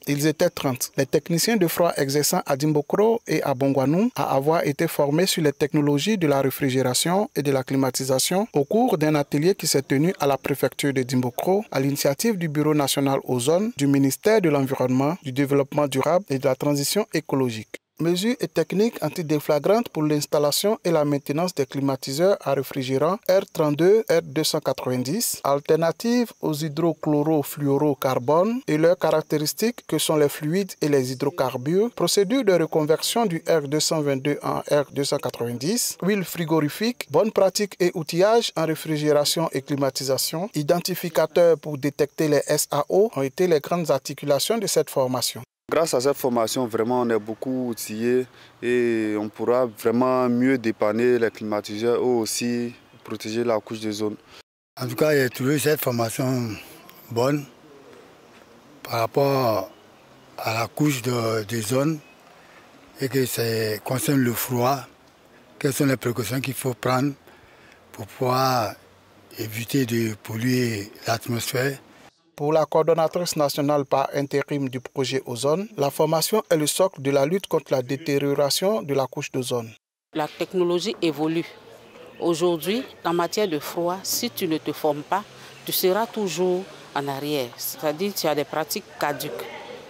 Ils étaient 30. Les techniciens de froid exerçant à Dimbokro et à Bongwanou à avoir été formés sur les technologies de la réfrigération et de la climatisation au cours d'un atelier qui s'est tenu à la préfecture de Dimbokro à l'initiative du Bureau national ozone, du ministère de l'Environnement, du Développement durable et de la transition écologique. Mesures et techniques antidéflagrantes pour l'installation et la maintenance des climatiseurs à réfrigérants R32, R290, alternatives aux hydrochlorofluorocarbones et leurs caractéristiques que sont les fluides et les hydrocarbures, procédure de reconversion du R222 en R290, huile frigorifique, bonnes pratiques et outillage en réfrigération et climatisation, identificateurs pour détecter les SAO ont été les grandes articulations de cette formation. Grâce à cette formation, vraiment, on est beaucoup outillés et on pourra vraiment mieux dépanner les climatiseurs ou aussi protéger la couche d'ozone. En tout cas, j'ai trouvé cette formation bonne par rapport à la couche d'ozone et que ça concerne le froid. Quelles sont les précautions qu'il faut prendre pour pouvoir éviter de polluer l'atmosphère? Pour la coordonnatrice nationale par intérim du projet Ozone, la formation est le socle de la lutte contre la détérioration de la couche d'ozone. La technologie évolue. Aujourd'hui, en matière de froid, si tu ne te formes pas, tu seras toujours en arrière. C'est-à-dire que tu as des pratiques caduques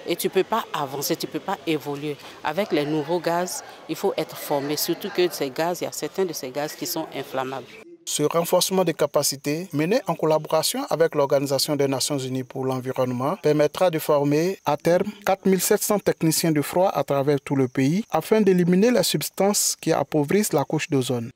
et tu ne peux pas avancer, tu ne peux pas évoluer. Avec les nouveaux gaz, il faut être formé, surtout que ces gaz, il y a certains de ces gaz qui sont inflammables. Ce renforcement des capacités, mené en collaboration avec l'Organisation des Nations Unies pour l'environnement, permettra de former à terme 4700 techniciens de froid à travers tout le pays afin d'éliminer les substances qui appauvrissent la couche d'ozone.